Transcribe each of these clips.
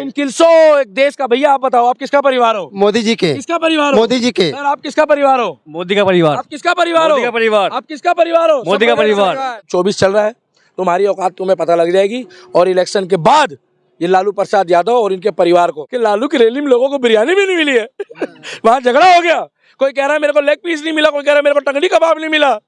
इन किल्सो एक देश का। भैया आप बताओ, आप किसका परिवार हो? मोदी जी के। किसका परिवार हो? मोदी जी के। सर आप किसका परिवार हो? मोदी का परिवार। आप किसका परिवार हो? मोदी का परिवार। आप किसका परिवार हो? मोदी का परिवार। 24 चल रहा है, तुम्हारी औकात तुम्हें पता लग जाएगी। और इलेक्शन के बाद ये लालू प्रसाद यादव और इनके परिवार को, कि लालू की रैली में लोगों को बिरयानी भी नहीं मिली है। वहां झगड़ा हो गया, कोई कह रहा है मेरे को लेग पीस नहीं मिला, कोई कह रहा है मेरे को टंगड़ी कबाब नहीं मिला।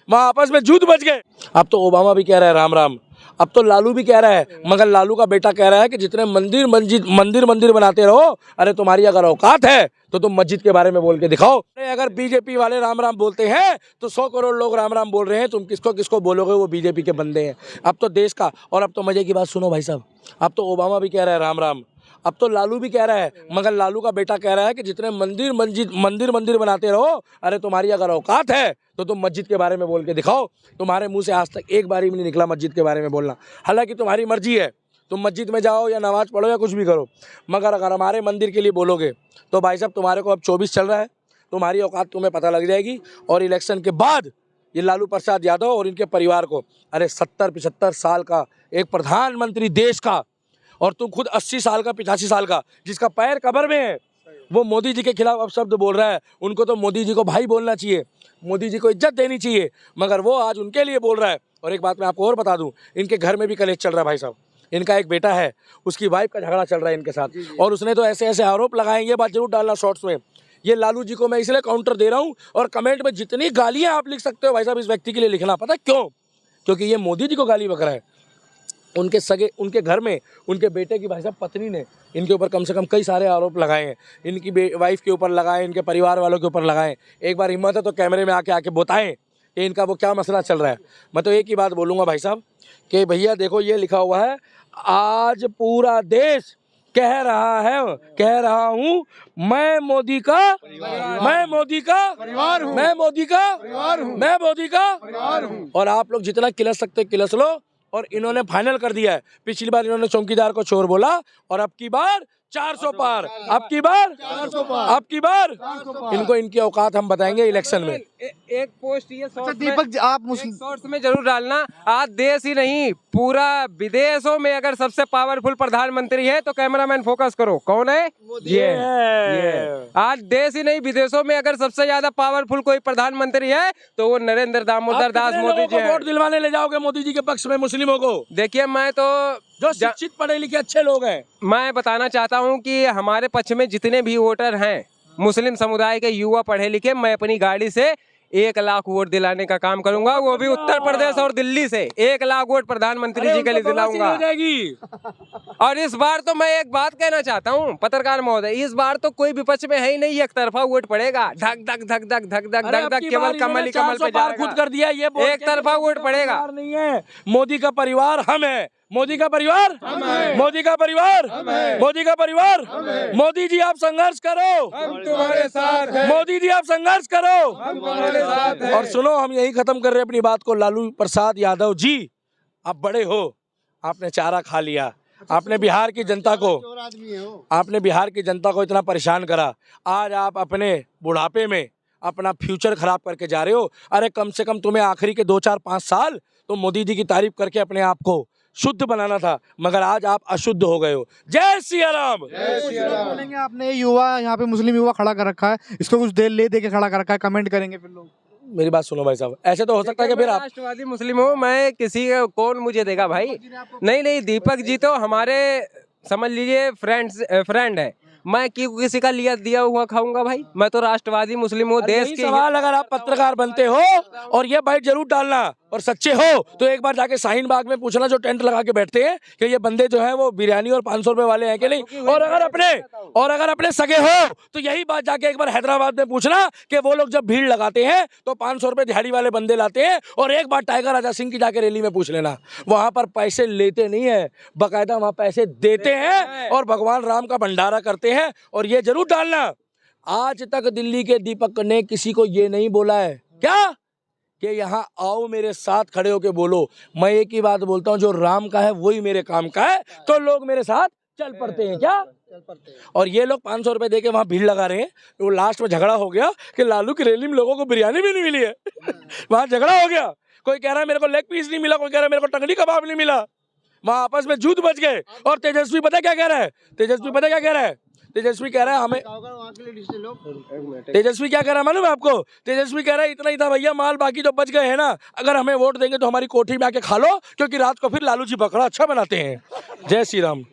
वहां आपस में जूत बच गए। अब तो ओबामा भी कह रहा है राम राम, अब तो लालू भी कह रहा है, मगर लालू का बेटा कह रहा है कि जितने मंदिर बनाते रहो, अरे तुम्हारी अगर औकात है तो तुम मस्जिद के बारे में बोल के दिखाओ। अगर बीजेपी वाले राम राम बोलते हैं तो 100 करोड़ लोग राम राम बोल रहे हैं, तुम किसको किसको बोलोगे? वो बीजेपी के बंदे हैं। अब तो देश का, और अब तो मजे की बात सुनो भाई साहब, अब तो ओबामा भी कह रहा है राम राम, अब तो लालू भी कह रहा है, मगर लालू का बेटा कह रहा है कि जितने मंदिर बनाते रहो, अरे तुम्हारी अगर औकात है तो तुम मस्जिद के बारे में बोल के दिखाओ। तुम्हारे मुंह से आज तक एक बार भी नहीं निकला मस्जिद के बारे में बोलना। हालांकि तुम्हारी मर्जी है, तुम मस्जिद में जाओ या नमाज पढ़ो या कुछ भी करो, मगर अगर हमारे मंदिर के लिए बोलोगे तो भाई साहब तुम्हारे को अब 24 चल रहा है, तुम्हारी औकात तुम्हें पता लग जाएगी। और इलेक्शन के बाद ये लालू प्रसाद यादव और इनके परिवार को, अरे 70-75 साल का एक प्रधानमंत्री देश का, और तुम खुद 80 साल का 85 साल का, जिसका पैर कब्र में है, वो मोदी जी के खिलाफ अब शब्द बोल रहा है। उनको तो मोदी जी को भाई बोलना चाहिए, मोदी जी को इज्जत देनी चाहिए, मगर वो आज उनके लिए बोल रहा है। और एक बात मैं आपको और बता दूं, इनके घर में भी कलेश चल रहा है भाई साहब। इनका एक बेटा है, उसकी वाइफ का झगड़ा चल रहा है इनके साथ, और उसने तो ऐसे ऐसे आरोप लगाए, ये बात जरूर डालना शॉर्ट्स में। ये लालू जी को मैं इसलिए काउंटर दे रहा हूँ, और कमेंट में जितनी गालियाँ आप लिख सकते हो भाई साहब इस व्यक्ति के लिए लिखना, पता क्यों? क्योंकि ये मोदी जी को गाली बक रहा है। उनके घर में उनके बेटे की भाई साहब पत्नी ने इनके ऊपर कम से कम कई सारे आरोप लगाए हैं, इनकी वाइफ के ऊपर लगाए, इनके परिवार वालों के ऊपर लगाए। एक बार हिम्मत है तो कैमरे में आके बताएं कि इनका वो क्या मसला चल रहा है। मैं तो एक ही बात बोलूँगा भाई साहब कि भैया देखो ये लिखा हुआ है, आज पूरा देश कह रहा हूँ मैं मोदी का और आप लोग जितना किलस सकते किलस लो। और इन्होंने फाइनल कर दिया है, पिछली बार इन्होंने चौकीदार को चोर बोला, और अब की बार 400 पार, अब की बार इनको इनकी औकात हम बताएंगे इलेक्शन में। एक पोस्ट ये दीपक आप मुस्लिम शॉर्ट्स में जरूर डालना। आज देश ही नहीं पूरा विदेशों में अगर सबसे पावरफुल प्रधानमंत्री है तो कैमरामैन फोकस करो, कौन है? ये आज देश ही नहीं विदेशों में अगर सबसे ज्यादा पावरफुल कोई प्रधानमंत्री है तो वो नरेंद्र दामोदर दास मोदी जी है। वोट दिलवाने ले जाओगे मोदी जी के पक्ष में मुस्लिमों को? देखिए मैं तो जो शिक्षित पढ़े लिखे अच्छे लोग हैं, मैं बताना चाहता हूं कि हमारे पक्ष में जितने भी वोटर हैं मुस्लिम समुदाय के युवा पढ़े लिखे, मैं अपनी गाड़ी से 1 लाख वोट दिलाने का काम करूंगा, वो भी उत्तर प्रदेश और दिल्ली से 1 लाख वोट प्रधानमंत्री जी के लिए दिलाऊंगा। और इस बार तो मैं एक बात कहना चाहता हूँ पत्रकार महोदय, इस बार तो कोई विपक्ष में है ही नहीं, एक तरफा वोट पड़ेगा, धक धक धक धक धक धक धक धक, केवल कमल ही कमल पे जाएगा। खुद कर दिया ये, एक तरफा वोट पड़ेगा। नहीं है, मोदी का परिवार हम है, मोदी का परिवार मोदी का परिवार मोदी का परिवार। मोदी जी आप संघर्ष करो, हम तुम्हारे साथ हैं। मोदी जी आप संघर्ष करो, हम तुम्हारे साथ हैं। और सुनो हम यही खत्म कर रहे हैं अपनी बात को। लालू प्रसाद यादव जी आप बड़े हो, आपने चारा खा लिया, आपने बिहार की जनता को इतना परेशान करा, आज आप अपने बुढ़ापे में अपना फ्यूचर खराब करके जा रहे हो। अरे कम से कम तुम्हें आखिरी के 2-4-5 साल तो मोदी जी की तारीफ करके अपने आप को शुद्ध बनाना था, मगर आज आप अशुद्ध हो गए हो। जय सिया राम। बोलेंगे आपने युवा यहाँ पे मुस्लिम युवा खड़ा कर रखा है, इसको कुछ देर ले दे के खड़ा कर रखा है, कमेंट करेंगे फिर लोग। मेरी बात सुनो भाई साहब, ऐसे तो हो सकता है कि फिर आप राष्ट्रवादी मुस्लिम हूँ, मैं किसी कौन मुझे देगा भाई? नहीं, दीपक जी तो हमारे समझ लीजिए फ्रेंड है, मैं किसी का दिया हुआ खाऊंगा भाई? मैं तो राष्ट्रवादी मुस्लिम हूँ देश के। सवाल अगर आप पत्रकार बनते हो और ये बाइट जरूर डालना और सच्चे हो तो एक बार जाके शाहीन बाग में पूछना जो टेंट लगा के बैठते हैं कि ये बंदे जो है वो बिरयानी और 500 रुपए वाले हैं कि नहीं। और अगर अपने सगे हो तो यही बात जाके एक बार हैदराबाद में पूछना कि वो लोग जब भीड़ लगाते हैं तो 500 रुपए दिहाड़ी वाले बंदे लाते हैं। और एक बार टाइगर राजा सिंह की जाके रैली में पूछ लेना, वहां पर पैसे लेते नहीं है, बाकायदा वहां पैसे देते हैं और भगवान राम का भंडारा करते हैं। और ये जरूर डालना, आज तक दिल्ली के दीपक ने किसी को ये नहीं बोला है क्या कि यहाँ आओ मेरे साथ खड़े होके बोलो। मैं एक ही बात बोलता हूँ, जो राम का है वही मेरे काम का है, तो लोग मेरे साथ चल पड़ते हैं क्या? और ये लोग 500 रुपए देके वहां भीड़ लगा रहे हैं, वो लास्ट में झगड़ा हो गया कि लालू की रैली में लोगों को बिरयानी भी नहीं मिली है। वहां झगड़ा हो गया, कोई कह रहा है मेरे को लेग पीस नहीं मिला, कोई कह रहा है मेरे को टंगड़ी कबाब नहीं मिला। वहाँ आपस में जुद बच गए। और तेजस्वी पता क्या कह रहा है? तेजस्वी पता क्या कह रहा है? तेजस्वी कह रहा है हमें, तेजस्वी क्या कह रहा है मालूम है आपको? तेजस्वी कह रहा है इतना ही था भैया माल, बाकी जो बच गए हैं ना, अगर हमें वोट देंगे तो हमारी कोठी में आके खा लो, क्योंकि रात को फिर लालू जी बकरा अच्छा बनाते हैं। जय श्री राम।